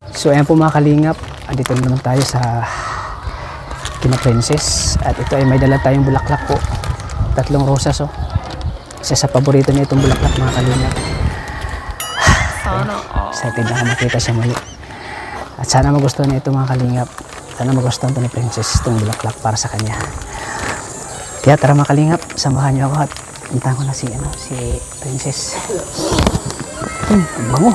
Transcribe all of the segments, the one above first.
So ayan po mga kalingap, andito na naman tayo sa kina Princess. At ito ay may dala tayong bulaklak po. 3 rosas oh. Isa sa paborito niya itong bulaklak mga kalingap. Excited na ako makita siya muli. At sana magustuhan niya ito mga kalingap. Sana magustuhan ito ni Princess itong bulaklak para sa kanya. Kaya tara mga kalingap, samahan niyo ako at puntahan ko na si Princess. Ang bango.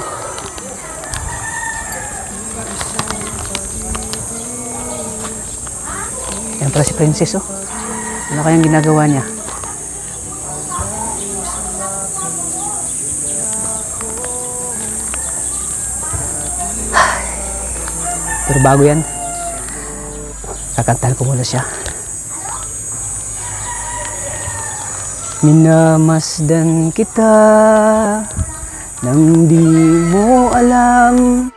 Yan pala si Princess oh. Ano kayang ginagawa niya? Pero bago yan, kakantahan ko muna siya. Minamasdan kita nang di mo alam.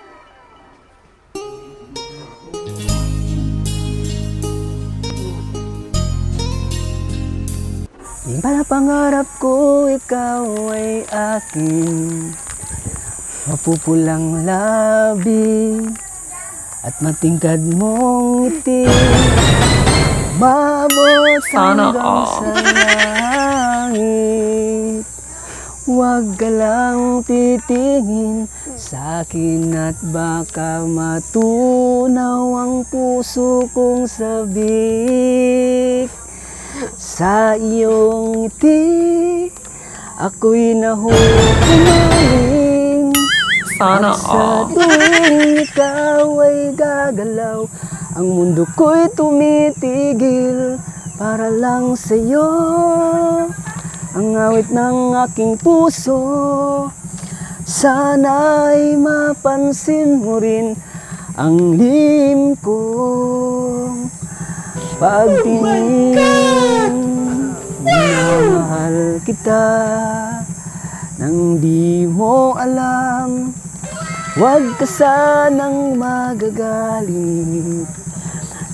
Di ba pangarap ko ikaw ay akin, mapupulang labi at matingkad mong ngiti, mabot hanggang sa langit. Huwag ka lang titingin sa akin at baka matunaw ang puso kong sabik. Sa iyong ngiti, ako'y nahuhumaling. Sana sa tuwing ikaw ay gagalaw, ang mundo ko'y tumitigil para lang sa'yo. Ang awit ng aking puso, sana'y mapansin mo rin ang lihim kong pagtingin. Minamahal kita nang di mo alam. Huwag ka sanang magagalit,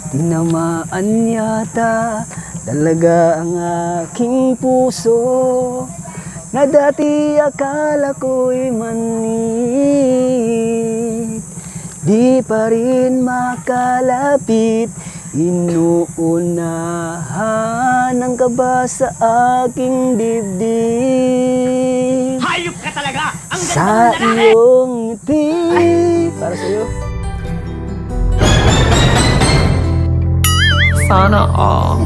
tinamaan yata talaga ang aking puso na dati akala ko'y manit. Di pa rin makalapit, inuunahan ang kaba sa aking dibdib. Hayop ka talaga! Ang sa iyong ngiti. Para sa'yo. Sana all.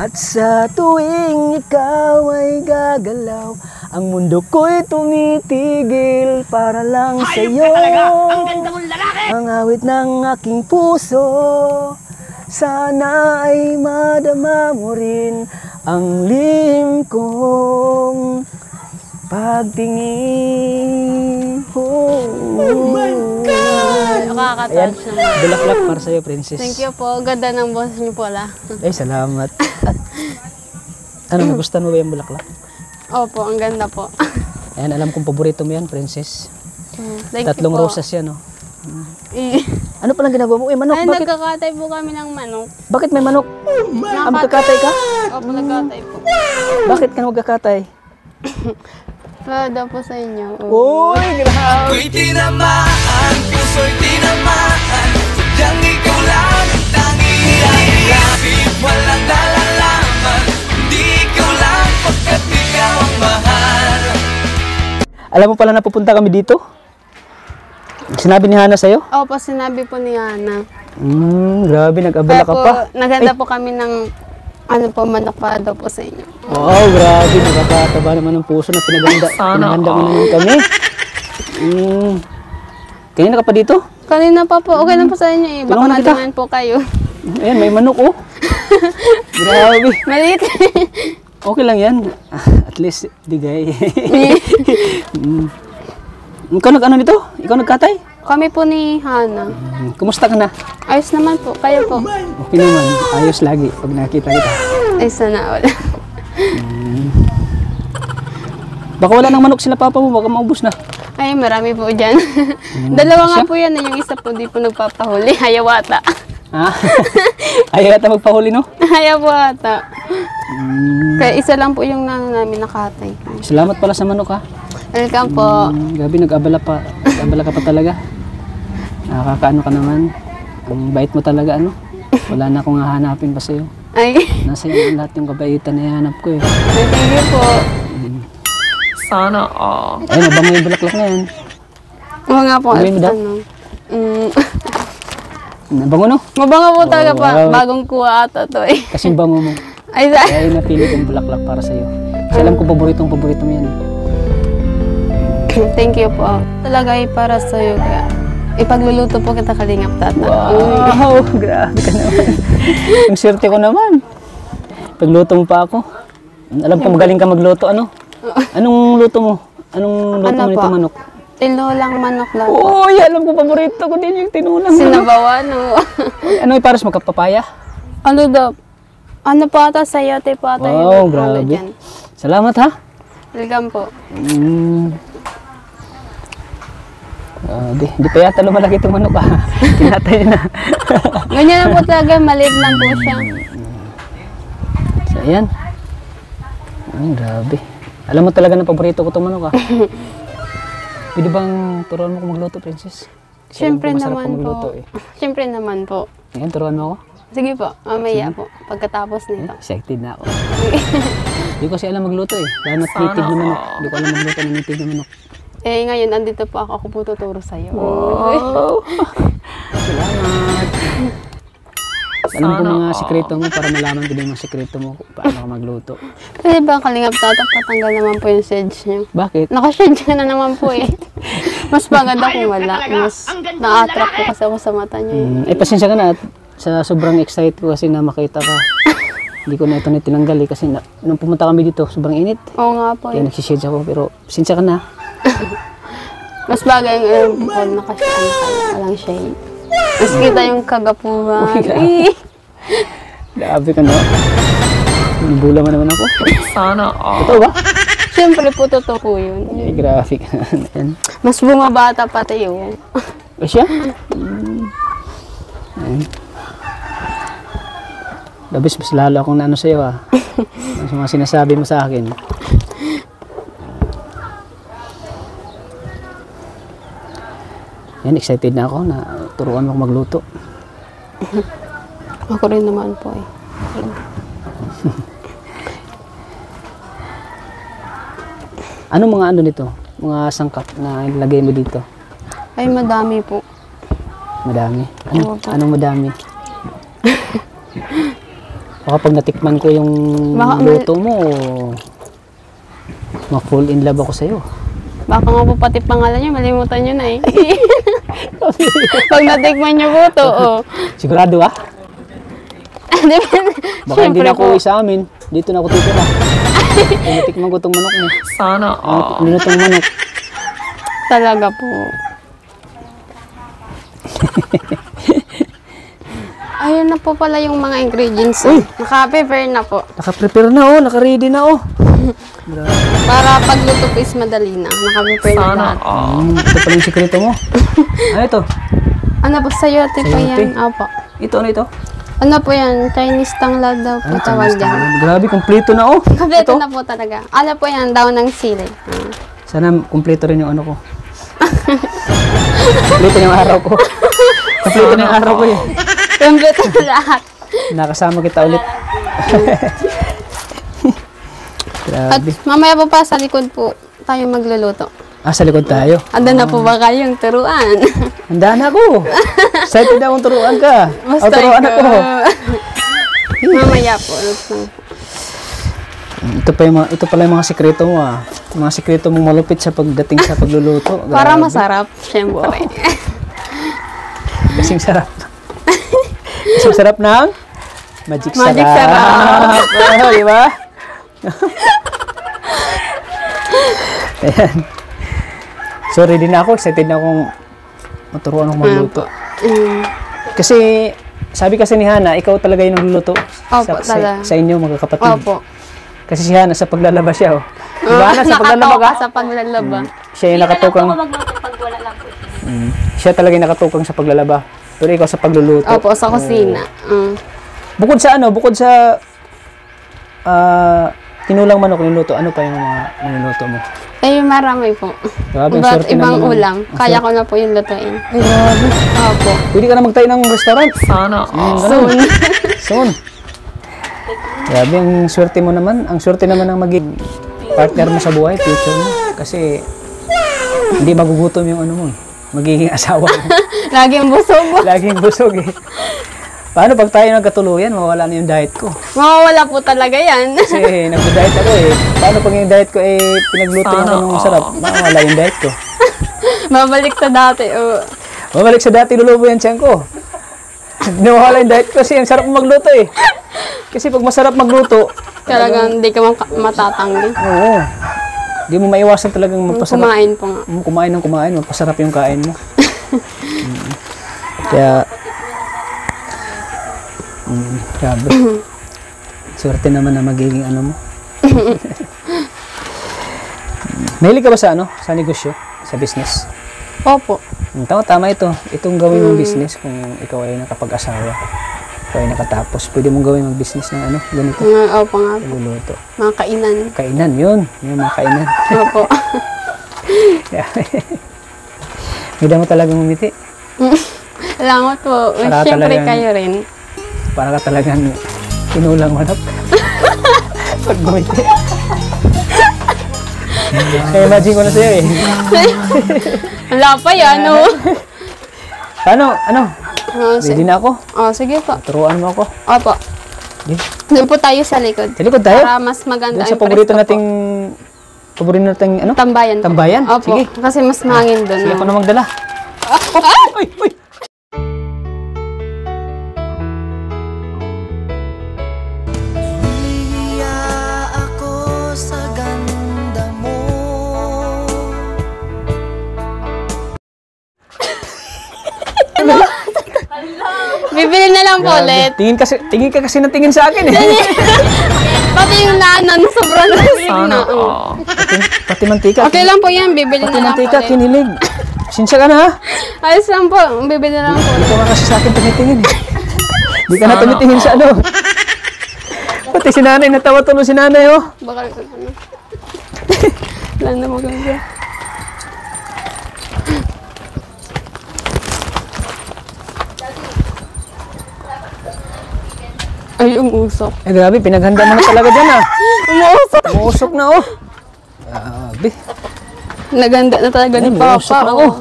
At sa tuwing ikaw ay gagalaw, ang mundo ko'y tumitigil para lang sa'yo. Hayop ka talaga! Ang ganda mong lalaki! Ang awit ng aking puso, sana ay madama mo rin ang lihim kong pagtingin. Oh my God! Ayan, Nakaka-touch naman. bulaklak para sa'yo, Princess. Thank you po. Ganda ng boses niyo po la. Ay, salamat. Ano, nagustuhan mo ba yung bulaklak? Opo, ang ganda po. Ayan, alam kong paborito mo yan, Princess. Thank 3 you po. rosas yan, oh. Eh, Ano palang ginagawa mo? Manok, ay, bakit? nagkakatay po kami ng manok. Bakit may manok? Magkakatay ka? Opo, nagkakatay po. Bakit ka magkakatay? Para daw po sa inyo. Uy, grabe! Ako'y tinamaan, puso'y tinamaan, sadyang ikaw lang ang tanging lapit. Walang nalalaman, hindi ikaw lang pagkat ikaw ang mahal. Alam mo pala na pupunta kami dito? Sinabi ni Hana sa'yo? Opo, sinabi po ni Ana. Grabe, nag-abala Kaya ka po, pa. naghanda po kami ng manok para daw po sa inyo. Wow, grabe, nakakataba naman ng puso na pinaganda mo naman kami. Kanina ka pa dito? Kanina pa po, okay lang po sa inyo eh. Baka Tulungan kita. madungan po kayo. Ayan, may manok oh. Grabe. Maliit. Okay lang yan. At least, bigay. Ikaw nag-ano nito? Ikaw nagkatay? Kami po ni Hana. Kumusta ka na? Ayos naman po, kayo po. Okay naman. Ayos lagi pag nakita kita. Ay, sana wala. Baka wala nang manok sila papa mo, baka maubos na. Ay, marami po dyan. Dalawa nga po yan, yung isa po di po nagpapahuli, hayawata. Ha? Ayaw ata magpahuli, no? Ayaw po ata. Kaya isa lang po yung namin nakatay. Salamat pala sa manok, ha? Welcome po. Gabi, nag-abala pa. Nag-abala ka pa talaga. Nakakaano ka naman. Ang bait mo talaga, ano? Wala na akong hahanapin pa sa'yo. Ay, Nasa iyo lahat yung kabaitan na ihanap ko, eh. thank you po. Sana all. Ay, mabango yung bulaklak na yan. Oo nga po. Gawin mo daw? Nabango, no? Mabango po talaga pa. wow. Bagong kuha ata to eh. Kasing bango mo. Ay, Kaya yung napili kong bulaklak para sa'yo. Kasi alam ko paborito mo yan, eh. thank you po. Talaga ay para sa'yo. Kaya ipagluluto po kita kalingap tata. Wow, grabe ka naman. Ang swerte ko naman. Pagluto mo pa ako. Alam ko magaling ka magluto, ano? Anong luto mo? Anong luto Ano mo nito po? manok? Tinulang manok lang po. Uy, alam ko paborito ko din yung tinulang manok. Sinabawan o. Ano yung pares magkapapaya? Ano daw? Ano po ata sayote po ata Wow, yung halo grabe. dyan. Salamat, ha? Welcome po. Grabe. Hindi pa yata lumalaki itong manok, ha? Kinatay na. Ganyan lang po talaga. Maliit lang po siya. So, ayan. Grabe. Alam mo talaga na paborito ko itong manok, ha? Pwede bang turuan mo kung magluto, Princess? Kasi alam ko Siyempre masarap naman ka magluto, po. eh. Siyempre naman po. Ayan, turuan mo ako. Sige po. Mamaya po. Pagkatapos nito. Excited na ako. Hindi ko kasi alam magluto, eh. Dahil native na manok. Hindi ko alam magluto ng native na manok. Eh ngayon, andito po ako. Ako po tuturo sa'yo. Wow! Salamat! Alam ko mga sikreto mo para malaman ko din mga sikreto mo kung paano ka magluto. Pwede ba kalingap tata? Patanggal naman po yung shades niyo. Bakit? Naka-shades ka na naman po eh. Mas maganda kung wala. Mas na-attract po kasi ako sa mata niyo. Ay, pasensya ka na at sa sobrang excited ko kasi na makita ka. Hindi ko na ito na tinanggal, eh, kasi nung pumunta kami dito, sobrang init. Oo nga po Kaya eh. nagsishades ako, pero pasensya ka na. Mas bagay ang naka-shade ka. Walang shade. Mas kita yung kagapuhan. Uy, grabe. Grabe ka na. Nabula mo naman ako. Sana all. Totoo ba? Siyempre po, totoo po yun. Ay, grabe ka na. Ayan. Mas bumabata pati yun. O siya? Ayan. Labis, mas lalo akong naano sa'yo, ha. Ang mga sinasabi mo sa akin. Yan, excited na ako na turuan mo ako magluto. Ako rin naman po eh. Anong mga ano nito? Mga sangkap na ilagay mo dito? Ay, madami po. Madami. Oo po. Anong madami? Baka pag natikman ko yung Baka luto mo, ma-fall in love ako sa'yo. Baka nga po pati pangalan niyo, malimutan niyo na eh. Pag natikman niyo po to, oh. Sigurado, ha? Baka hindi na ako uwi sa amin. Dito na ako titira. Kaya natikman ko itong manok mo. Sana all. Ano itong manok? Talaga po. Ayun na po pala yung mga ingredients. Naka-prepare na po. Naka-prepare na, oh. Naka-ready na, oh. Para pagluto po is madali na. Naka-prepare na Sana lahat. all. Ito pala yung sikreto mo. Ano ito? Ano po, sayote po Sayote? yan. Opo. Ito, ano ito? Ano po yan? Chinese tanglad daw po tawag dyan. Grabe, kumpleto na, oh. Kompleto na po talaga. Ano po yan? Daw ng sili. Sana kumpleto rin yung ano ko. Kumpleto na yung araw ko. Kumpleto na yung araw ko, eh. Kompleto na lahat. Nakasama kita ulit. At Grabe. mamaya po pa sa likod po tayo magluluto. Ah, sa likod tayo. Handa na po ba kayong turuan? Handa na ako. Excited na akong turuan ka. O, turuan ako. Mamaya po. Ito pala yung mga sikreto mo, ah. Mga sikreto mong malupit sa pagdating sa pagluluto. Para Grabe. masarap, syempre. Kasing sarap. Kasing sarap ng magic sarap. Magic sarap. Oh, di ba? Ayan. So, ready na ako. Excited na akong maturuan akong magluto. Kasi, sabi kasi ni Hana, ikaw talaga yung nagluluto Opo, talaga. sa inyo, mga kapatid. Opo. Kasi si Hana, sa paglalaba siya, oh. Diba, Hana, sa paglalaba ka? Sa paglalaba. Siya yung nakatukang. Siya talaga yung nakatukang sa paglalaba. Pero ikaw sa pagluluto. Opo, sa kusina. Bukod sa tinulang manok niluto, ano pa yung mga niluto mo? Marami po. Grabe, ang Iba't swerte ibang naman. ulam. Kaya ko na po yung lutuin. Ay, grabe. Opo. Pwede ka na magtayo ng restaurant. Sana all. Soon. Soon. Grabe, ang swerte mo naman. Ang swerte naman ng maging partner mo sa buhay, future mo. Kasi hindi magugutom yung ano mo eh. Magiging asawa mo. Laging busog. Laging busog eh. Paano pag tayo nagkatuluyan, mawala na yung diet ko? Mawawala po talaga yan. Kasi nagda-diet ako eh. Paano pag yung diet ko eh pinagluto yung anong sarap? Mawala yung diet ko. Babalik sa dati. Mamalik sa dati, lulubo yan tiyan ko. Nawala yung diet ko kasi ang sarap magluto eh. Kasi pag masarap magluto, Talagang hindi ka matatanggi. oo. Hindi mo maiwasan talagang magpasarap. Kumain po nga. Kumain ng kumain, magpasarap yung kain mo. Kaya, grabe. Swerte naman na magiging ano mo. Mahilig ka ba sa ano? Sa negosyo? Sa business? Opo. Tama ito. Itong gawin mong business kung ikaw ay nakapag-asawa. Ikaw ay nakatapos. Pwede mong gawin mag-business ng ano? Ganito. Opo nga po. Luluto. Mga kainan. Kainan, yun. Yung mga kainan. Opo. Hindi mo talagang umiti. Salamat po. Para Siyempre talagang- kayo rin. Para ka talagang tinulang manok. Pag gumiti. Imagine ko na sa'yo eh. Wala pa yan, Paano? Ano? Ready na ako? Sige po. Turuan mo ako. Opo. Di? Doon po tayo sa likod. Sa likod tayo? Para mas maganda Doon sa ang paborito presko po. nating ano? Tambayan po. Tambayan? Opo. Sige. Kasi mas mahangin doon. Sige ako na magdala. Uy! Uy! Nahihiya ako sa ganda mo. Bibili na lang po ulit. Tingin ka kasi ng tingin sa akin eh. Pati yung naanon, sobrang lasig Sana na. all. Pati mantika. Okay lang po yan, bibili Pati na lang po mantika, ulit. kinilig. Sinsya ka na ha? Ayos lang po, bibili na lang po ulit. Hindi ka kasi sa akin tumitingin eh. Hindi ka na tumitingin sa ano. Pati si nanay, natawa tuloy si nanay oh. Baka ano. Wala na maganda. Ay, umusok. Eh grabe, pinaghanda mo na talaga dyan ah. Umusok! Umusok na oh. Grabe. Naganda na talaga ni Ay, Papa. umusok na oh.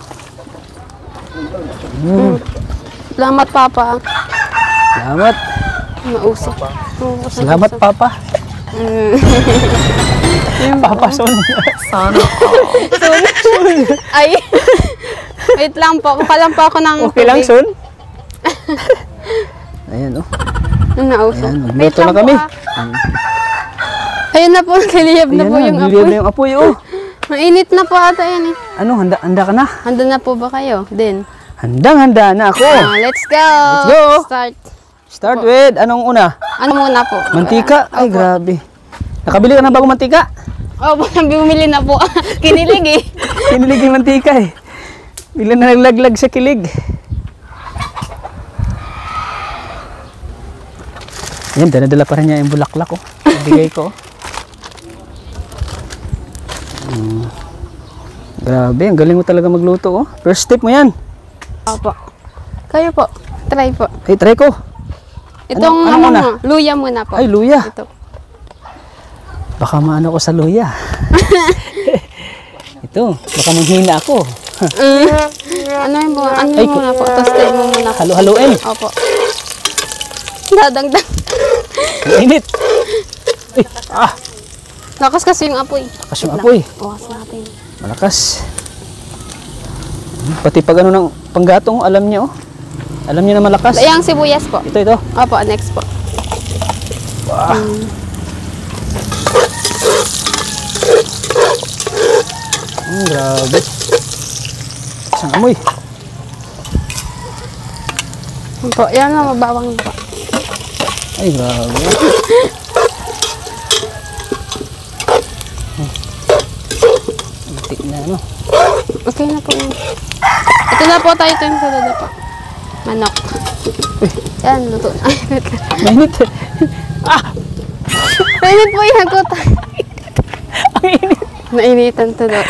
Salamat, Papa. Salamat. Mausok. Umusok. Salamat Papa. Papa son. Sana all. Ay! Wait lang po. Kuha lang po ako ng Okay lang tubig. son? Ayan oh. Nausok. Ayan, Wait magluto lang na kami. po, Ayun na po, kiliyab na Ayan po na, yung niliyab apoy. na yung apoy oh. Mainit na po ata yan eh. Ano, handa ka na? Handa na po ba kayo? Din. Handang-handa na ako. Let's go! Let's go! Start. Start with, anong una? Ano muna po? Mantika? Ay, grabe. Nakabili ka na bagong mantika? Opo, bumili na po. Kinilig eh. Kinilig yung mantika eh. Bigla na naglaglag sa kilig. Yan, dala-dala pa rin niya yung bulaklak oh. Bigay ko. Grabe, ang galing mo talaga magluto oh. First step mo yan. Opo. Kayo po. Try po. Ay, try ko. Itong Anong una? luya muna po. Ay, luya. Ito. Baka maano ko sa luya. Ito, baka manghina ako. Ano yun po? Ano Ay, yun muna po? Tostin mo muna po. Halo-haloin. Opo. Dadagdag. Ang init. Ay, Lakas kasi yung apoy. lakas yung apoy. Iwas natin. Malakas. Pati pag ano ng panggatong, alam niya oh. Alam niya na malakas. Ayang sibuyas po. Ito. Opo, next po. Wah. Grabe. Isang amoy. Opo, yan na, mabawang po. Ay, grabe. Matik na ano. Okay na po yun. Ito na po tayo, ito yung salada po. Manok. Yan, luto. Ay, wait lang. Mainit. Mainit po yan, kuta. Ang init. Nainitan to daw.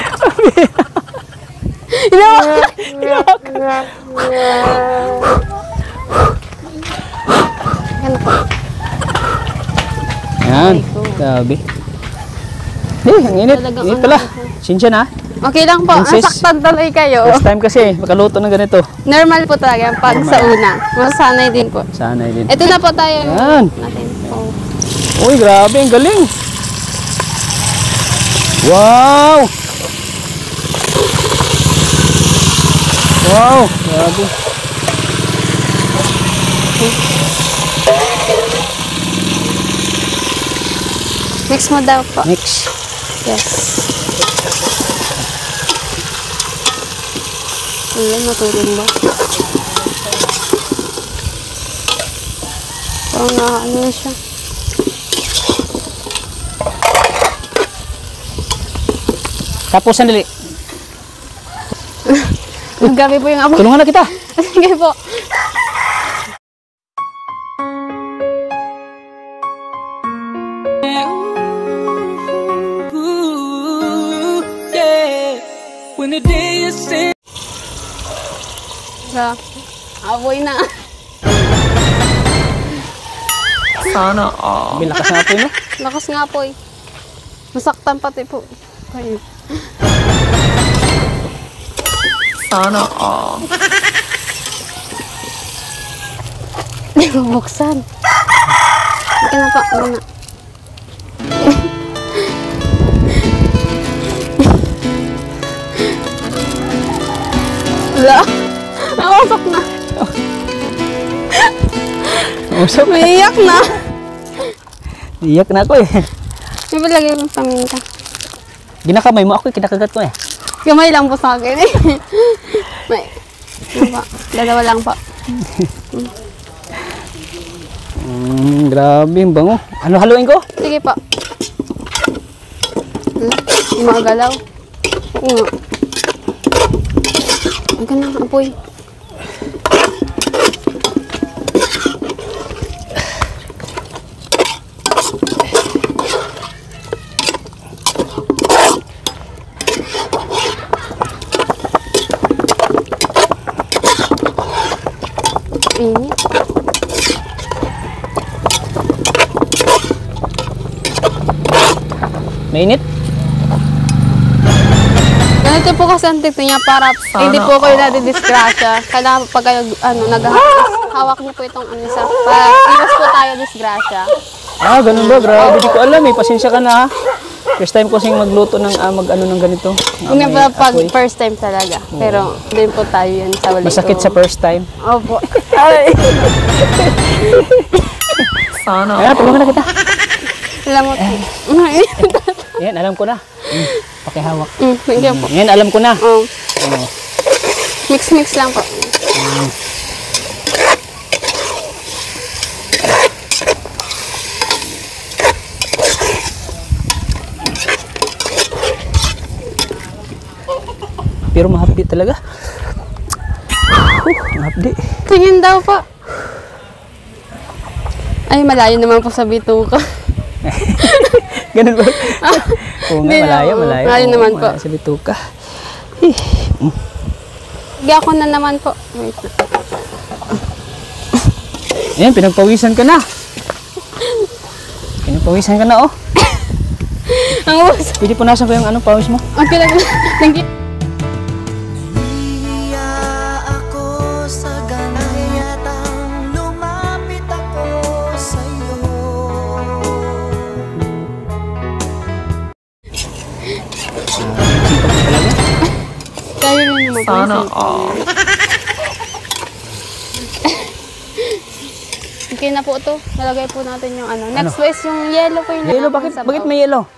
Yan po. Yan. Grabe. Ang init. Talagang Init ano pala. po. Sinsya na. Okay lang po. Princess. Nasaktan tuloy kayo. First time kasi makaluto ng ganito. Normal po talaga yan pag sa una. Masanay din po. Sanay din. Ito na po tayo. Yan. Natin. Oh. Uy, grabe. Ang galing. Wow. Wow. Grabe. Mix mo daw po. Mix. Yes. Ayan, natulog ba? Parang ano na siya. Tapos sandali. Magabi po yung abo. Tulungan na kita. Sige po. Ooh, yeah. When the day is in. Sa aboy na. Sana all. May lakas na po yun, no? Lakas nga po eh. Masaktan pati po. Kayo. Sana all. Hindi mo buksan. Hindi na pa. Muna. Wala. Nakasok na. Usap. Naiyak na. Iyak na ako eh. May palagay yung paminta. Ginakamay mo ako, kinakagat ko eh. Gamay lang po sa akin eh. May. Ano pa? Dalawa lang po. Grabe, ang bango. Ano haluin ko? Sige po. Yung mga galaw. Oo nga. Ang ganang apoy. Init. Mainit? Ganito po kasi ang tito niya para hindi po kayo nadidisgrasya. Kailangan pag kayo hawak niyo po itong ano sa para iwas po tayo disgrasya. Ah, ganun ba? Grabe, di ko alam eh. Pasensya ka na ha. First time ko kasing magluto ng mag-ano ng ganito. Hindi May pa pag apoy. first time talaga. Pero din po tayo yun sa wali. Masakit sa first time. Opo. Ay. Sana Ayan, tulungan na kita. Alam mo. Yan, alam ko na. Pakihawak. Thank you po. Yan, alam ko na. Oh. Oh. Mix lang po. Pero mahapdi talaga. Mahapdi. Tingin daw po. Ay, malayo naman po sa bituka. Ganun ba? Oo nga, Hindi malayo, na, malayo. malayo Oo, naman po. malayo sa bituka. Sige ako na naman po. Wait na. Ayan, pinagpawisan ka na. Pinagpawisan ka na, oh. Ang uso. Pwede punasan ko yung ano, pawis mo. Okay lang. Thank you. Hiya ako sa ganayatang lumapit ako sa'yo. Sipag ko talaga. Kayo rin naman po. Sana all. Okay na po ito. Nalagay po natin yung ano. Next is yung yellow po yung Yellow, lalagay sa bakit baon. may yellow?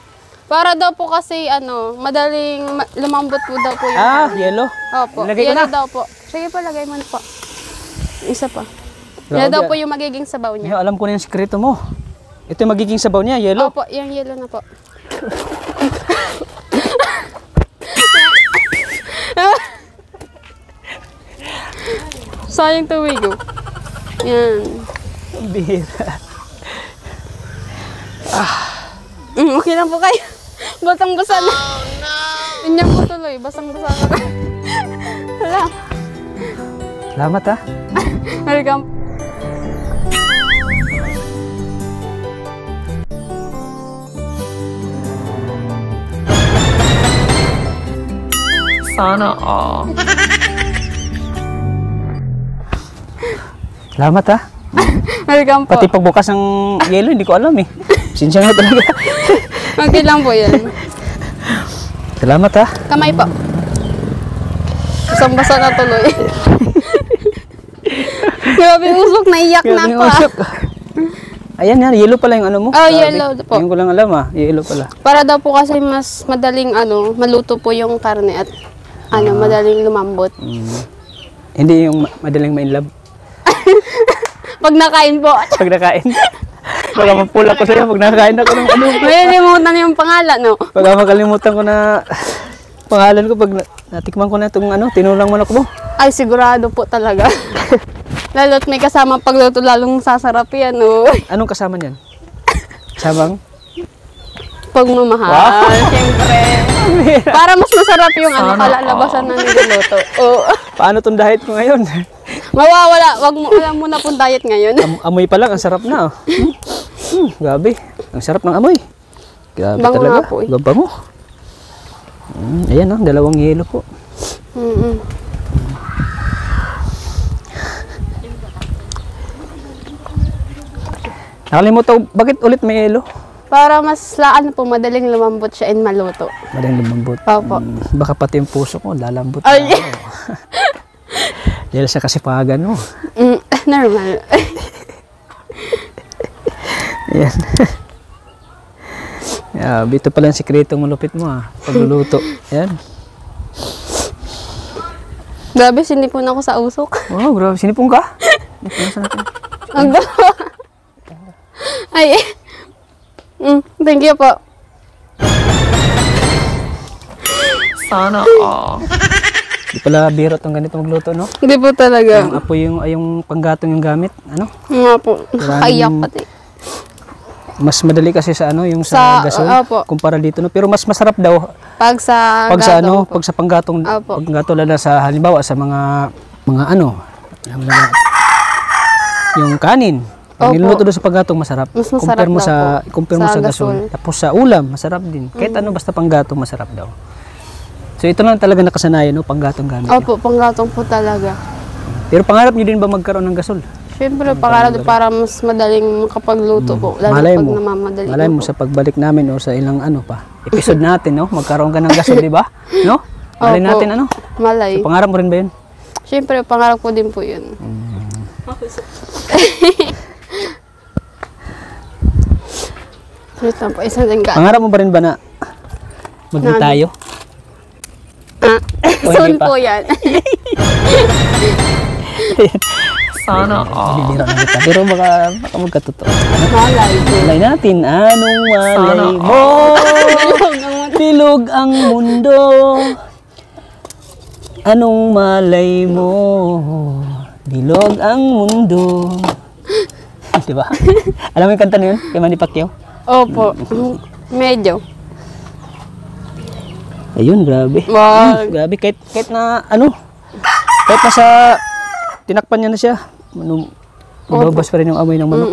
Para daw po kasi ano, madaling lumambot po daw po yung Ah, ano. yellow. Opo. Lagay ko Yellow na. daw po. Sige po, lagay mo na po. Isa pa. Grabe, Yan daw ah. po yung magiging sabaw niya. Alam ko na yung sikreto mo. Ito yung magiging sabaw niya, yellow. Opo, yung yellow na po. Sayang tubig oh. Yan. Bira. Okay lang po kayo. Basang-basa na. Ganyan po tuloy. Basang-basa na. Wala. Salamat ha. Welcome. Sana all. Salamat ha. Welcome po. Pati pagbukas ng yelo, hindi ko alam eh. Sinsya na talaga. Okay lang po yan. Salamat ha. Kamay po. Basang-basa na tuloy. Grabe usok, naiyak na Yung ako. usok. Ayan yan, yelo pala yung ano mo. Oh, Sabi. yellow po. Yung ko lang alam ah, yelo pala. Para daw po kasi mas madaling maluto po yung karne at madaling lumambot. Hindi yung madaling ma-inlove. Pag nakain po. Pag nakain. Baka mapula ko sa'yo pag nakain ako ng ano. Malilimutan yung pangalan, no? Baka makalimutan ko na pangalan ko pag natikman ko na itong tinulang manok mo. Ay, sigurado po talaga. Lalo't may kasama pagluto, lalong sasarap yan, no? Anong kasama niyan? Sabang? Pagmamahal, siyempre. Para mas masarap yung kalalabasan na niluluto. Oo. Paano itong diet ko ngayon? Mawawala, wag mo alam mo na pong diet ngayon. Amoy pa lang, ang sarap na. Oh. Grabe, ang sarap ng amoy. Grabe Bango talaga. nga po eh. Bango. Ayan, dalawang yelo po. Nakalimutan, bakit ulit may yelo? Para mas po, madaling lumambot siya and maluto. Madaling lumambot. Opo. Baka pati yung puso ko, lalambot. Ay. Dahil sa kasipagan mo. Normal. Ayan. Ito pala yung sikretong malupit mo pagluluto. Ayan. Grabe, sinipon ako sa usok. Wow, grabe. Sinipong ka? Nasa natin. Ang Ay. Thank you po. Sana all. Di pala biro itong ganito magluto, no? Hindi po talaga. Yung apoy yung panggatong yung gamit. Ano? Nga po. Nakakaiyak pati. Mas madali kasi sa yung Sa- sa gasol opo. kumpara dito, no? Pero mas masarap daw Pag sa pag sa gatong po. pag sa panggatong, Opo. panggatong lalo sa halimbawa sa mga yung kanin. Pag Opo. niluluto doon sa panggatong masarap. Mas masarap Compare mo daw sa po. compare mo Sa sa gasol. gasol. Tapos sa ulam, masarap din. Kahit ano basta panggatong masarap daw. So ito lang talaga nakasanayan, no? Panggatong gamit. Yun. Opo, panggatong po talaga. Pero pangarap niyo din ba magkaroon ng gasol? Siyempre, para mas madaling makapagluto po. Lalo Malay pag mo. namamadali Malay na mo po. sa pagbalik namin o sa ilang episode natin, no? Magkaroon ka ng gasol, di ba? No? Malay Opo. natin, Malay. Pangarap mo rin ba yun? Siyempre, pangarap ko din po yun. Wait lang po, isang lingga. Pangarap mo ba rin ba na maging Na- tayo? O, Soon hindi pa? po yan. Sana all. Bibira na kita. Pero baka magkatotoo. Malay po. Malay natin, anong malay Sana mo? Bilog ang mundo. Anong malay mo? Bilog ang mundo. Diba? Alam mo yung kanta na yun? Kay Manny Pacquiao? Opo. Medyo. Ayun, grabe. Wag. Grabe, kahit na kahit nasa tinakpan niya na siya, mababas pa rin yung amoy ng manok.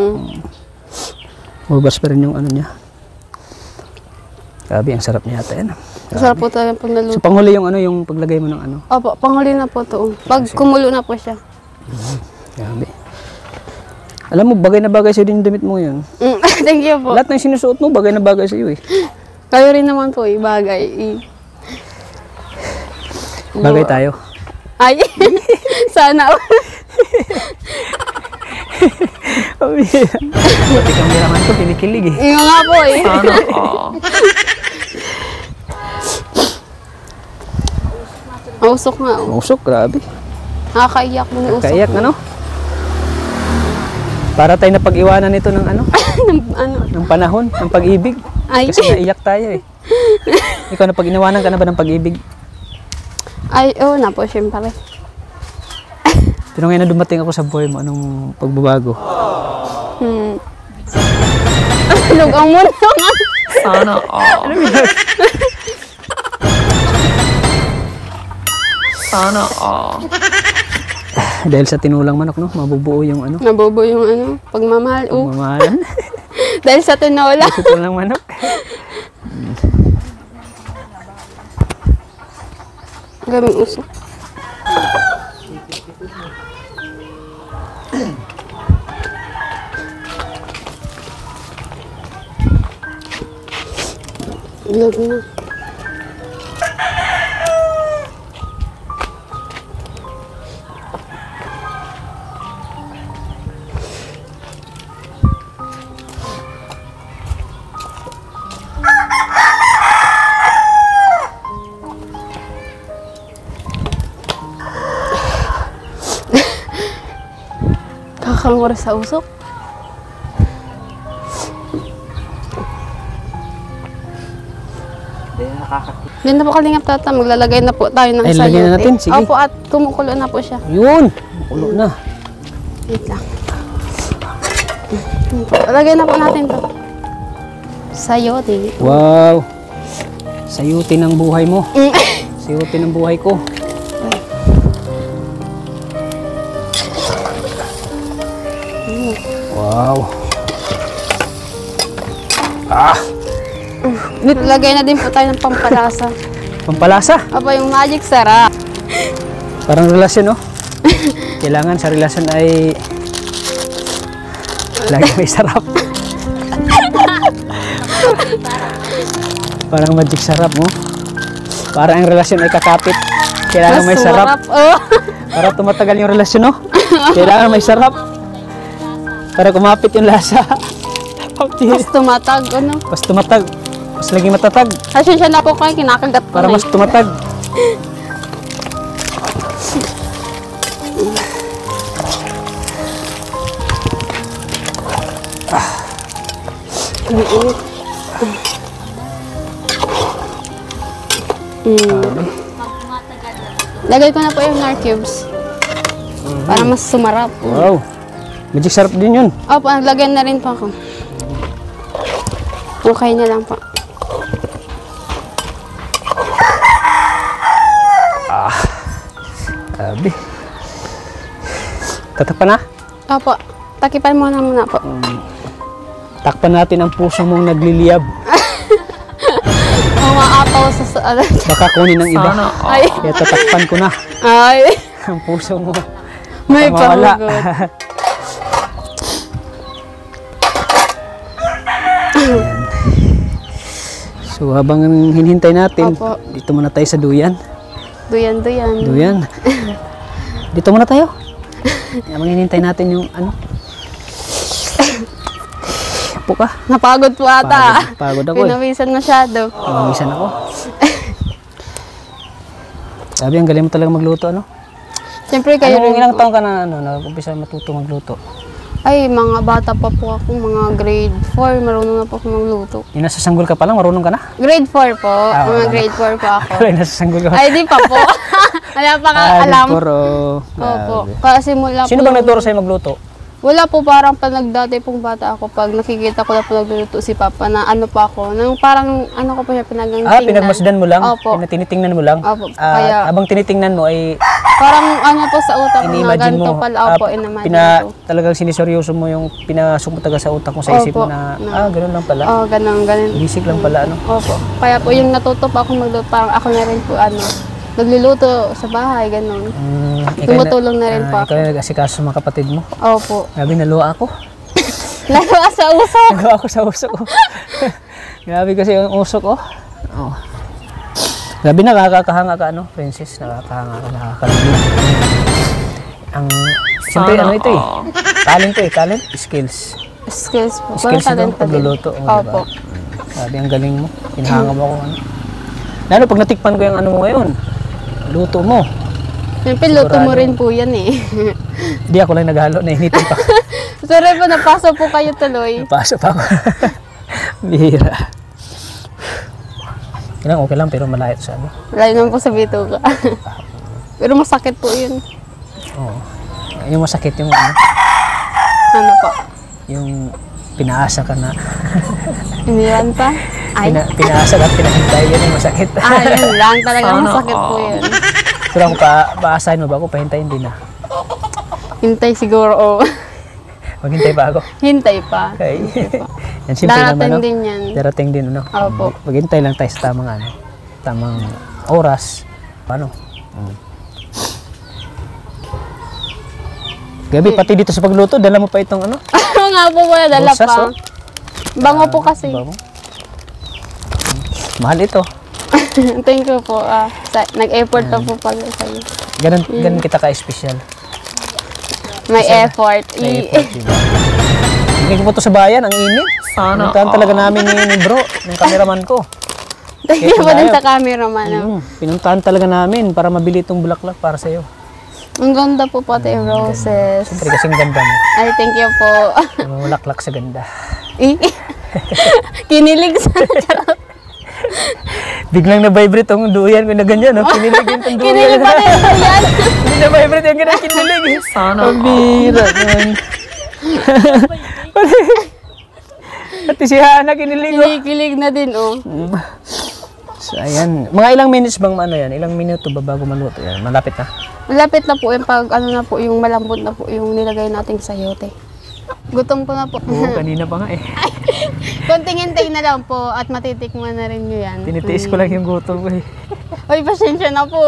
Mababas pa rin yung niya. Grabe, ang sarap niya yata yan. Masarap po talaga pag So, naluto. panghuli yung yung paglagay mo ng Opo, panghuli na po to. Pag kumulo na po siya. Grabe. Alam mo, bagay na bagay sa'yo din yung damit mo yun. Thank you po. Lahat ng sinusuot mo, bagay na bagay sa'yo eh. Kayo rin naman po, bagay. Bagay tayo. Ay, sana. Pati kameraman ko, pinikilig eh. Yung nga po eh. Sana all. Usok nga. Usok, grabe. Nakakaiyak mo na usok. Kaiyak, Para tayo na pag-iwanan nito ng ng panahon, ng pag-ibig. Ay. Kasi naiyak tayo eh. Ikaw na pag-inawanan ka na ba ng pag-ibig? Ay, na po, syempre. Pero ngayon na dumating ako sa buhay mo, anong pagbabago? Lug ang mundo nga. Sana all. Sana all. Dahil sa tinulang manok, no? Mabubuo yung ano, Nabobo yung ano, pagmamahal. mamahalan. Dahil sa tinola. Sa tinulang manok. Gaming usok. Lag na. Kakangor sa usok. Hindi na po kalingap tata, maglalagay na po tayo ng Ay, sayote. lagyan na natin, sige. Opo, at kumukulo na po siya. Yun! Kulo na. Wait lang. Lagay na po natin to. Sayote. Wow! Sayuti ng buhay mo. Sayuti ng buhay ko. Wow! Lagay na din po tayo ng pampalasa. Pampalasa. Opo, yung magic sarap. Parang relasyon, no? Kailangan sa relasyon ay lagi may sarap. Parang magic sarap, mo. Parang ang relasyon ay kakapit. Kailangan may sarap. Oh. Para tumatagal yung relasyon, no? Kailangan may sarap. Para kumapit yung lasa. Mas tumatag, ano? Mas tumatag. Mas lagi matatag. Asensya na po kayo, kinakagat ko Para na mas tumatag. Lagay ko na po yung nor cubes. Para mas sumarap. Wow. Magic sarap din yun. Opo, naglagay na rin po ako. Okay na lang po. Sabi. Tatakpan na. Opo, takipan muna po. Takpan natin ang puso mong nagliliyab. Umaapaw sa ano. Baka kunin ng iba. Sana all. Ay, Kaya tatakpan ko na ay. ang puso mo. May Baka mawala. pahugot. Ayan. So habang hinihintay natin, Opo. dito muna tayo sa duyan. Duyan. Duyan. Dito muna tayo. Habang hinihintay natin yung ano. Apo ka. Napagod po ata. Pagod ako eh. Pinawisan masyado. Pinawisan ako. Sabi, ang galing mo talaga magluto, ano? Siyempre kayo Anong rin ilang po. taon ka na, ano, nag-umpisa matuto magluto? Ay, mga bata pa po ako, mga grade 4, marunong na po ako magluto. Yung nasa sanggol ka pa lang, marunong ka na? Grade 4 po, mga wala na. grade 4 po ako. Kaya nasa sanggol ka pa. Ay, di pa po. Wala pa nga alam. Opo, kasi mula Sino po. bang nagturo sa'yo magluto? Wala po, parang pag nagdati pong bata ako, pag nakikita ko na po nagluluto si Papa na ano pa ako, nang parang ano ko po siya pinagangtingnan. Pinagmasdan mo lang? Opo. Tinitingnan mo lang? Opo, Ah, kaya- habang tinitingnan mo ay Parang ano po sa utak ko na ini-imagine ganito mo, pala. Opo, in-imagine ko. talagang siniseryoso mo yung pinasok mo taga sa utak mo sa isip mo Opo, na, na- ganun lang pala. Oo, ganun. Basic lang pala, ano? Opo. Kaya po yung natuto pa ako magluto, parang ako na rin po nagluluto sa bahay, ganun. Tumutulong na rin po ako. Ikaw yung nag-asikaso sa mga kapatid mo. Opo. Grabe, naluwa ako. Lalo sa usok. Naluwa ako sa usok ko. Grabe kasi yung usok ko. Oh. Grabe, nakakahanga ka, ano, Princess? Nakakahanga ka, nakakalimutan. Siyempre, Sana ano ito eh. all. Talent to eh, talent, skills. Skills po. Skills Parang ito, talent pa din. pagluluto. Opo. Grabe, ang galing mo. Hinahanga mo ako, ano. Lalo pag natikpan ko yung ano mo ngayon, luto mo. Siyempre, luto mo Sigurado. rin po yan eh. Hindi ako lang naghalo, nainitin pa. Sorry po, napasok po kayo tuloy. Napasok pa ako. Bihira. Kailang okay lang, pero malayo sa ano. Layo naman po sa bituka. Pero masakit po yun. Oo. Yung masakit yung ano, Ano po? yung pinaasa ka na. Iniwan pa? Ay. Pinaasa ka at pinahintay, yan yung masakit. Yun lang. Talagang masakit po yun. Pero kung paasahin mo ba ako, pahintayin din na. Hintay siguro, oh. Maghintay pa ako. Hintay pa. Okay. Yan simple naman, Darating no? din yan. Darating din, ano? Opo. Maghintay lang tayo sa tamang, ano, tamang oras. Paano? Gabi, pati dito sa pagluto, dala mo pa itong ano? Oo nga po, wala dala Rosas, pa. oh. Bango po kasi. Bango. Mahal ito. Thank you po. Nag-effort pa po pala sa'yo. Ganun kita ka-special. May effort. May effort, diba? Hindi ko po to sa bayan, ang init. Sana Pinuntahan talaga namin ni bro, ng cameraman ko. Thank you po din sa cameraman. Pinuntahan talaga namin para mabili itong bulaklak para sa'yo. Ang ganda po pati roses. Siyempre kasing ganda mo. Ay, thank you po. Yung bulaklak sa ganda. Kinilig sa charot. Biglang na-vibrate ang duyan ko na ganyan, no? Kinilig yung duyan. Kinilig pati yan. Hindi na-vibrate yung ganyan, kinilig. Sana Ang bira naman. Pati si Hana kinilig, oh. Kinikilig na din, oh. So, ayan. Mga ilang minutes bang ano yan? Ilang minuto ba bago maluto yan? Malapit na. Malapit na po yung pag ano na po, yung malambot na po yung nilagay nating sayote. Gutom po na po. Oo, kanina pa nga eh. Konting hintay na lang po at matitikman na rin nyo yan. Tinitiis ko lang yung gutom ko eh. Uy, pasensya na po.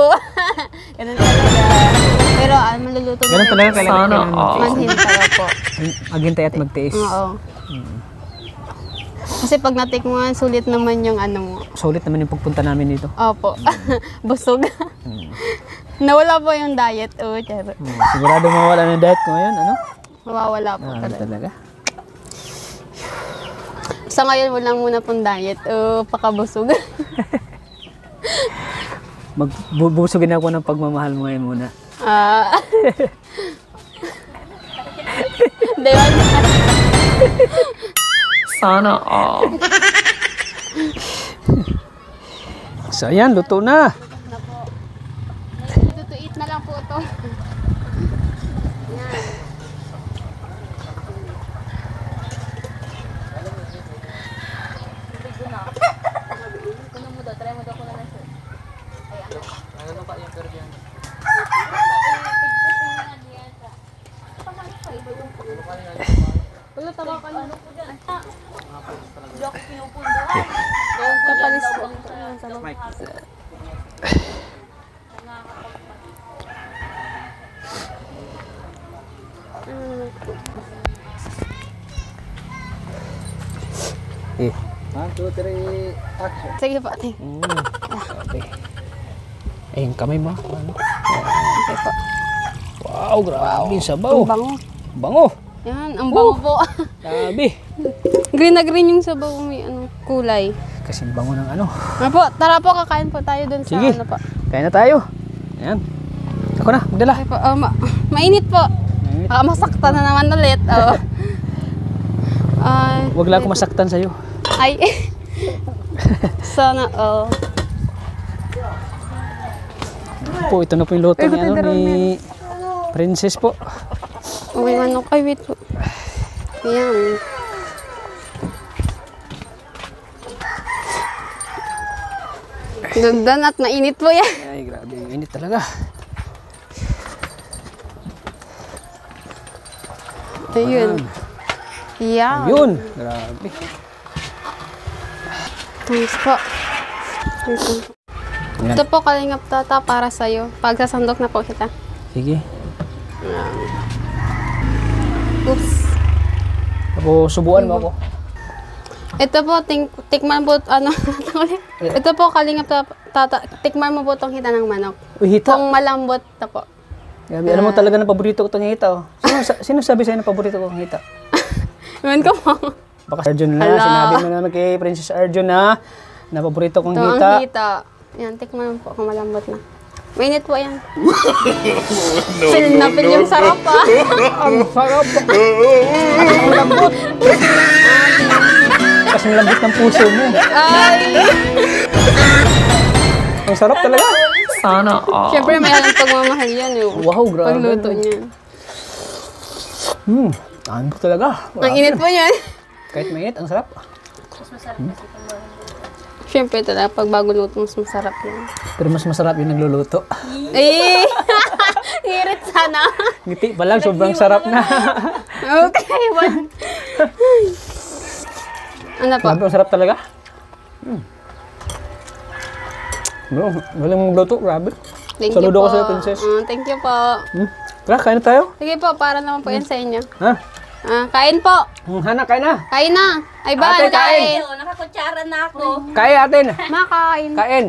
Ganun talaga. Pero maluluto na Ganun rin talaga po. kailangan Manhintay po. maghintay at magtiis. Oo. Kasi pag natikman, sulit naman yung ano mo. Sulit naman yung pagpunta namin dito. Opo. Busog. Nawala po yung diet. Oh, charot. Sigurado mawala ng diet ko ngayon, ano? Mawawala po Ano talaga. talaga? Sa ngayon, wala muna pong diet. Oh, pakabusog. Magbubusugin ako ng pagmamahal mo ngayon muna. Diba? Sana all. So ayan, luto na. Ready to eat na lang po ito. Yan. Kapalis ko. Eh. 1, 2, 3, action. Sige po, ate. Okay. Ay, yung kamay mo. Ano? Okay po. Wow, grabe yung sabaw. Ang bango. Bango. Yan, ang bango po. Grabe. Green na green yung sabaw, may kulay. Kasing bango ng ano. Ano po, tara po, kakain po tayo dun sa Sige. ano po. Kaya na tayo. Ayan. Ako na, magdala. Okay po, mainit po. Mainit. Masaktan na naman ulit. Oh. Huwag lang ako masaktan sa'yo. Ay. Sana, Po, ito na po yung luto ni, ano, ni Princess po. May manok. Ay, wait po. Ayan. Ganda at mainit po yan. Ay, grabe. Init talaga. Ayun. Yan. Ayun. Grabe. Thanks po. Thanks po. Ayan. Ito po, Kalingap Tata, para sa'yo. Pagsasandok na po kita. Sige. Oops. Tapos subuan mo ako. Ito po, tikman po, ito po, Kalingap Tata, tikman mo po itong hita ng manok. Uy, hita. Kung malambot na po. Grabe. Alam mo talaga na paborito ko itong hita. Oh. Sino sabi sa'yo na paborito ko ang hita? Iwan ko po. Baka Arjun na. Hala. Sinabi mo naman kay Princess Arjun na paborito kong Ito hita. ang hita. Yan, tikman mo po kung malambot na. Mainit po yan. Feel na feel yung sarap pa. Ang sarap. Ang lambot. Kasing lambot ng puso mo. Ay! Ang sarap talaga. Sana all. Siyempre, may alam pagmamahal yan. Wow, grabe. Pagluto niyan. Ano po talaga. Ang init po yan. Kahit mainit, ang sarap. Siyempre talaga, pag bago luto, mas masarap yan. Pero mas masarap yung nagluluto. Eh! Ngirit sana. Ngiti pa lang, sobrang sarap na. Okay, one. Ano po? Grabe, ang sarap talaga. Bro, galing magluto, grabe. Thank Saludo you ko po. sa'yo, Princess. Thank you po. Tara, kain na tayo. Sige po, para naman po yan sa inyo. Ha? Kain po. Hana, kain na. Kain na. Ay ba, Ate, kain. Nakakutsara na ako. Kain atin. Makain. Kain.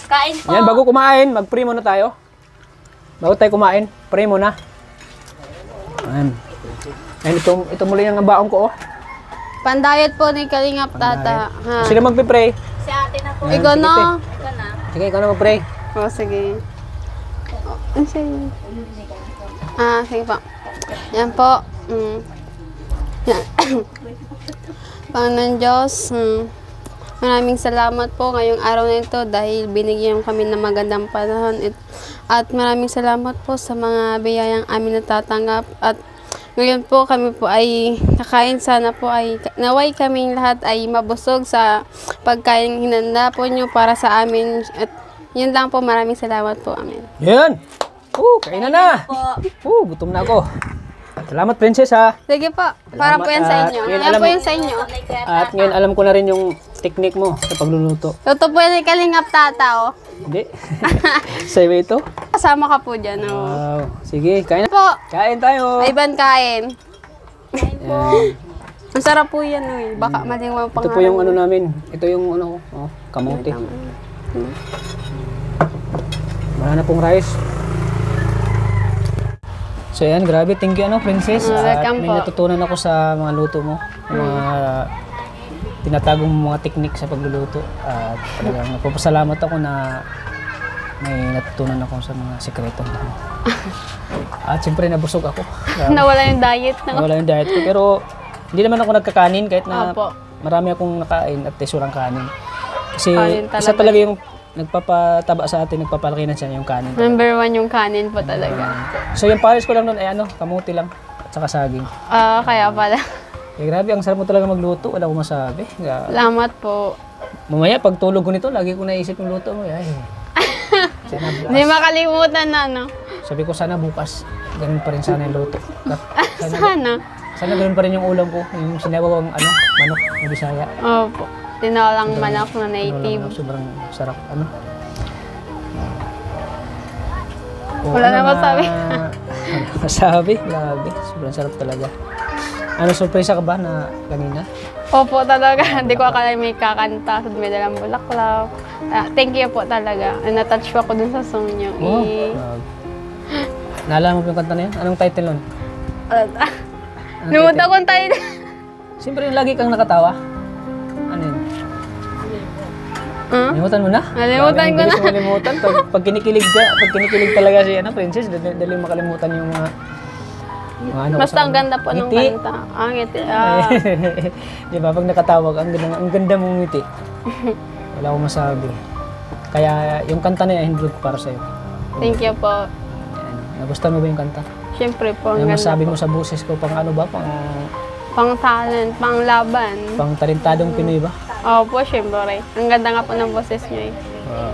Kain po. Yan, bago kumain, mag-pray muna tayo. Bago tayo kumain, pray muna. Ayan. Ayan, ito muli yung baong ko, oh. Pandayat po ni Kalingap Tata. Ha. Sino magpipray? Si ate na po. Ayan, Ikaw sige, na. te. Ika na. Sige, ikaw na mag-pray. O, sige. Sige. Sige po. Yan po. Yan. Panginoon Diyos, maraming salamat po ngayong araw na ito dahil binigyan kami ng magandang panahon. At maraming salamat po sa mga biyayang amin natatanggap. At ngayon po kami po ay kakain. Sana po ay naway kaming lahat ay mabusog sa pagkain hinanda po nyo para sa amin. At yun lang po, maraming salamat po. Amen. Yan. Kain na. Gutom na ako. Salamat, Princess, ha. Sige po, para po yan sa inyo. Ngayon Yan alam po yan sa inyo. At ngayon alam ko na rin yung technique mo sa pagluluto. Ito po yan yung Kalingap Tata, oh. Hindi. Sa'yo ba ito? Kasama ka po dyan, oh. Wow. Sige, kain na. Po, Kain tayo. Ivan, kain. Yan. Ang sarap po yan, oh. Baka maliwang Ito po yung ano namin. Ito yung ano, kamote. Wala na pong rice. So yan, grabe. Thank you, Princess. At Welcome may po. natutunan ako sa mga luto mo. Mga tinatagong mga technique sa pagluluto. At talagang nagpapasalamat ako na may natutunan ako sa mga sikreto mo. At siyempre, nabusog ako. Nawala yung diet, no? Wala yung diet ko. Pero hindi naman ako nagkakanin kahit na Opo. marami akong nakain at walang kanin. Kasi Kanin isa talaga. talaga yung nagpapataba sa atin, nagpapalaki na siya yung kanin. Number 1 yung kanin po talaga. So yung pares ko lang nun ay kamuti lang at saka saging. Kaya pala. Grabe, ang sarap mo talaga magluto. Wala akong masabi. Salamat po. Mamaya, pag tulog ko nito, lagi ko naisip yung luto mo. Ay, sana bukas. Hindi makalimutan na, no? Sabi ko, sana bukas. Ganun pa rin sana yung luto. Sana. Sana ganun pa rin yung ulam ko. Yung sinabawang manok na Bisaya. Opo. Tinolang manok na native. Sobrang sarap. Wala na masabi. Masabi? Grabe. Sobrang sarap talaga. Surpresa ka ba na kanina? Opo talaga. Hindi ko akala may kakanta sa may dalang bulaklak. Thank you po talaga. Na-touch ko ako dun sa song niyo. Grabe. Naalala mo pa yung kanta na yun? Anong title nun? Numuta ko tayo. Siyempre yung lagi kang nakatawa. Ano yun? Nalimutan mo na? Nalimutan ko na. Nalimutan. Pag kinikilig talaga si Princess, dali makalimutan yung mga Basta ang ganda po ng ngiti. kanta. Ngiti. Di ba? Pag nakatawag, ang ganda mong ngiti. Wala akong masabi. Kaya yung kanta na yan, hindi ko para sa'yo. Thank you po. Nagustuhan mo ba yung kanta? Siyempre po, ang Ano ganda masabi po. mo sa boses ko? Pang ano ba? Pang talent, pang laban. Pang talentadong Pinoy ba? Opo, siyempre. Ang ganda nga po ng boses niyo eh. Wow.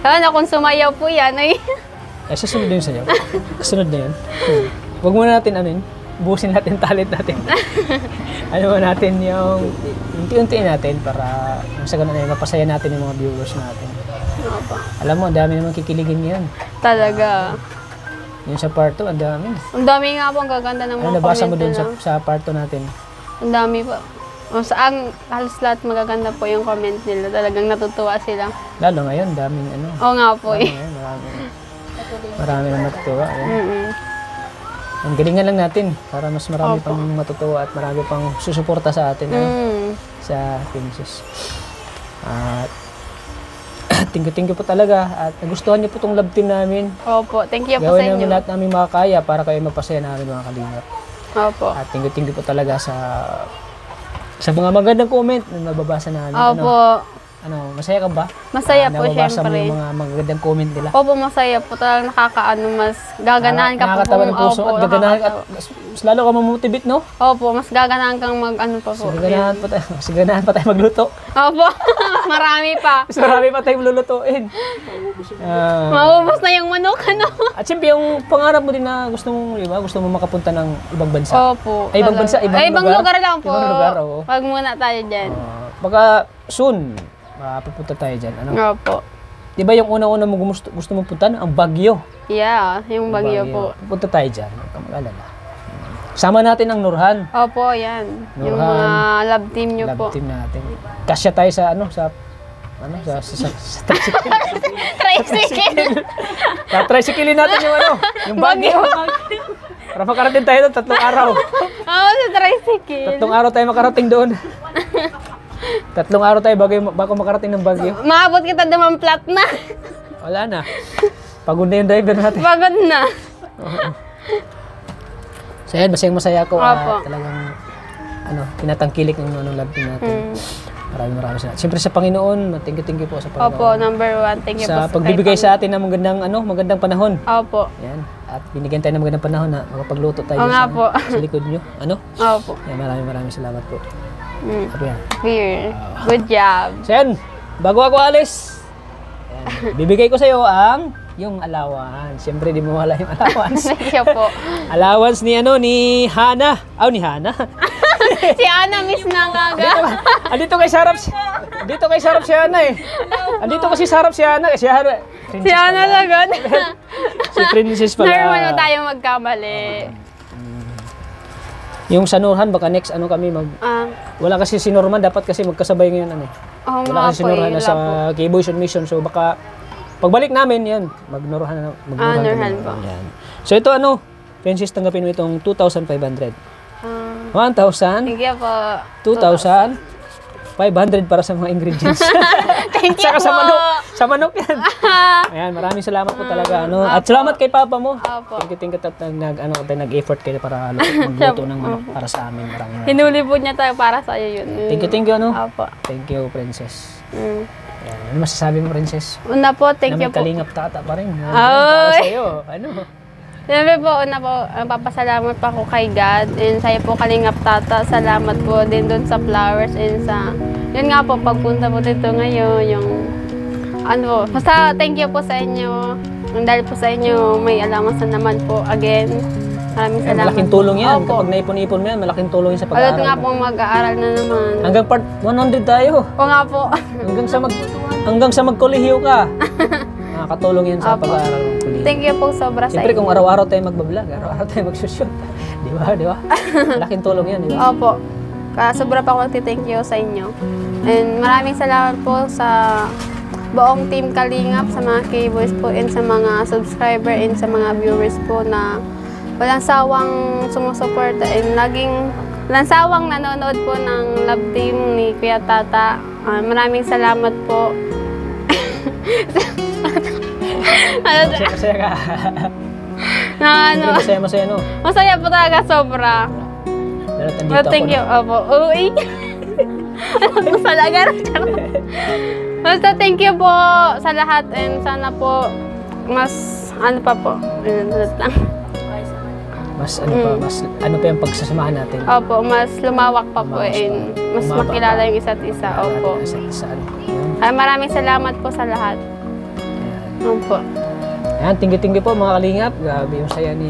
Ano, kung sumayaw po yan ay... Susunod na yun sa'yo. Susunod na yun. Huwag muna natin busin natin talent natin. Natin yung unti-untiin natin para sa ganun ay mapasaya natin yung mga viewers natin. Opo. Alam mo, ang dami naman kikiligin ngayon. Talaga. Yung sa part 2, ang dami. Ang dami nga po, ang gaganda ng mga Nabasa mo comment dun nila. sa part 2 natin? Ang dami po. Saan, halos lahat magaganda po yung comment nila. Talagang natutuwa sila. Lalo ngayon, daming Oo nga po eh. Ngayon, marami na matutuwa. Ayan. Mm-mm. Ang galingan lang natin para mas marami pang matutuwa at marami pang susuporta sa atin sa Princess. At thank you po talaga at nagustuhan niyo po itong love team namin. Opo, thank you po sa Gawin inyo. namin lahat namin makakaya para kayo mapasaya namin mga kalingap. Opo. At thank you po talaga sa mga magandang comment na nababasa namin. Opo. ano, masaya ka ba? Masaya po, Nababasa mo syempre. yung mga magagandang comment nila. Opo, masaya po. Talagang nakakaano, mas gaganahan ka po. Nakakatawa ng puso Opo, at gaganahan at nakakatawa. mas lalo ka mamotivate, no? Opo, mas gaganahan kang mag-ano pa po. Mas gaganahan pa tayo magluto. Opo, mas marami pa. Mas marami pa tayong lulutuin. Ah, Maubos na yung manok, ano? at siyempre, yung pangarap mo din na gusto mong, di ba? Gusto mo makapunta ng ibang bansa. Opo. Ay, ibang bansa, ibang ibang lugar? lugar lang po. Ibang lugar, oo. Wag muna tayo dyan. Baka soon, mapupunta tayo dyan. Ano? Opo. Di ba yung una-una mo gusto mong puntahan? Ang Baguio. Yeah, yung bagyo po. Pupunta tayo dyan. Huwag kang mag-alala. Sama natin ang Nurhan. Opo, yan. Yung Nurhan. mga love team nyo po. Love team natin. Kasya tayo sa tricycle. Tricycle. Tricycle natin yung yung Baguio. Para makarating tayo doon, 3 araw. Oo, sa tricycle. 3 araw tayo makarating doon. 3 araw tayo bago makarating ng Baguio. Maabot kita naman flat na. Wala na. Pagod na yung driver natin. Pagod na. So yan, masaya ako. Opo. Talagang tinatangkilik ng love team natin. Maraming salamat. Siyempre sa Panginoon, thank you po sa Panginoon. Opo, number 1. Thank you po Sa pagbibigay sa atin ng magandang panahon. Opo. Yan. At binigyan tayo ng magandang panahon na makapagluto tayo Oo nga po. sa likod nyo. Opo. Yan, maraming salamat po. Ano yan? Here. Good job. So yan, bago ako alis, yan, bibigay ko sa iyo yung allowance. Siyempre, di mo wala yung allowance. Thank you po. Allowance ni Hana. Ni Hana. Si Ana, miss na ngaga. Andito kay Sarap si Hana eh. Andito kasi Sarap si Hana. Si Hana. Si Ana lagad. Si Princess pala. Normal na tayo magkamali. Yung sa Nurhan, baka next kami wala kasi si Norman, dapat kasi magkasabay ngayon Oo Wala nga kasi si po, Nurhan wala sa po. K-Boys on Mission. So baka pagbalik namin yan, mag-Nurhan Nurhan po. Yan. So ito Princess, tanggapin mo itong 2,500. 1,000, Thank you po. 2,500 para sa mga ingredients. Thank you Saka po. sa manok yan. Ayan, maraming salamat po talaga. At salamat kay Papa mo. Opo. Thank you nag-effort kayo para magluto ng manok para sa amin. Maraming Hinuli po niya tayo para sa iyo yun. Thank you, Opo. Thank you, Princess. Mm. Ayan, ano masasabi mo, Princess? Una po, thank Na you may po. kalingap tata pa rin. Para Ay! sa'yo. Siyempre po, una po, papasalamat pa ako kay God and sa'yo po Kalingap Tata. Salamat po din doon sa flowers and sa, yun nga po, pagpunta po dito ngayon, yung, basta thank you po sa inyo. Dahil po sa inyo, may allowance na naman po. Again, maraming salamat. Malaking tulong yan. Opo. Kapag naipon-ipon mo yan, malaking tulong yan sa Alot pag-aaral. nga po mag-aaral na naman. Hanggang part 100 tayo. O nga po. Hanggang sa magkolehiyo ka. Nakakatulong yan sa Opo. pag-aaral ng kolehiyo. Thank you po sobra sa Siyempre, kung inyo. araw-araw tayo magbablog, araw-araw tayo magsushoot. Di ba? Malaking tulong yan, di ba? Opo. Sobra pa ako thank you sa inyo. And maraming salamat po sa buong team Kalingap, sa mga K-Boys po, and sa mga subscriber, and sa mga viewers po na walang sawang sumusuporta and walang sawang nanonood po ng love team ni Kuya Tata. Maraming salamat po. Masaya ka. na Masaya, no? masaya po talaga sobra. Dahil nandito Well, thank ako, you. no? Opo. Uy. Ano sa lagar? Basta thank you po sa lahat and sana po mas ano pa po. Lang. Mas ano pa yung pagsasamahan natin. Opo, mas lumawak pa po Lumawas and pa. mas Lumaba makilala pa. yung isa't isa. Opo. Isa't isa, Maraming salamat po sa lahat. Ayan. Opo. Ayan, tinggi-tinggi po mga kalingap. Grabe yung saya ni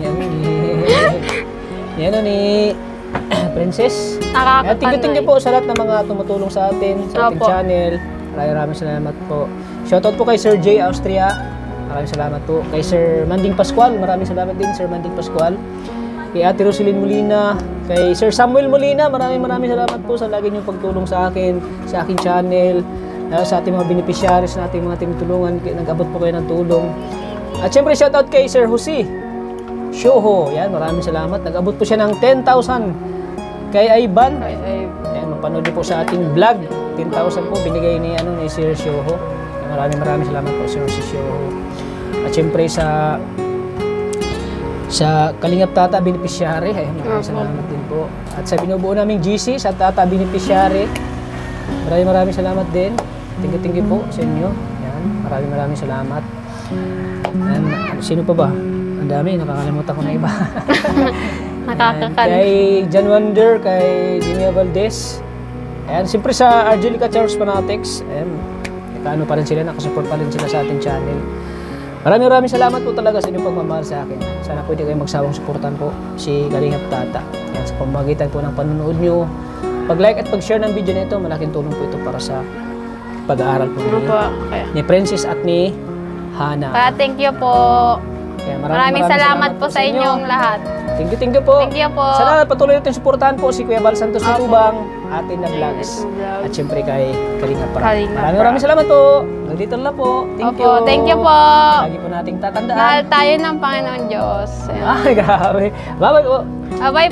Princess. Ayan, tinggi-tinggi po sa lahat ng mga tumutulong sa atin, sa ating Opo. channel. Maraming salamat po. Shoutout po kay Sir J. Austria. Maraming salamat po. Kay Sir Manding Pascual. Maraming salamat din, Sir Manding Pascual. Kay Ate Roselyn Molina. Kay Sir Samuel Molina. Maraming salamat po sa lagi niyong pagtulong sa akin, sa aking channel, sa ating mga beneficiaries na ating mga tinutulungan. Nag-abot po kayo ng tulong. At syempre, shoutout kay Sir Jose Shoho. Yan, maraming salamat. Nag-abot po siya ng 10,000 kay Ivan. Ayan, mapanood niyo po sa ating vlog. 10,000 po binigay ni Sir Shoho. Maraming salamat po Sir Shoho. At syempre sa Kalingap Tata Beneficiary, maraming salamat din po. At sa binubuo naming GC, sa Tata Beneficiary, maraming salamat din. Thank you po sa inyo. Yan, maraming salamat. Yan, sino pa ba? Ang dami, nakakalimutan ko na iba. Nakakakan. Kay John Wonder, kay Jimmy Valdez. Ayan, siyempre sa Angelica Charles Fanatics. Ayan, nakaano pa rin sila, nakasupport pa rin sila sa ating channel. Maraming salamat po talaga sa inyong pagmamahal sa akin. Sana pwede kayong magsawang suportan po si Kalingap Tata. Ayan, sa pamamagitan po ng panonood nyo. Pag-like at pag-share ng video na ito, malaking tulong po ito para sa pag-aaral po Ano ninyo. po? Kaya. Ni Princess at ni Hana. Kaya thank you po. Kaya Maraming salamat po sa inyong lahat. Thank you po. Thank you po. Sana patuloy natin suportahan po si Kuya Bal Santos Opo. Matubang, atin na vlogs. Vlogs. At syempre kay Kalingap Parang. Kalingap Maraming salamat po. Nandito na po. Thank you. Opo, thank you po. Lagi po nating tatandaan. Mahal tayo ng Panginoon Diyos. Ayan. Ay, grabe. Bye-bye po. Bye-bye.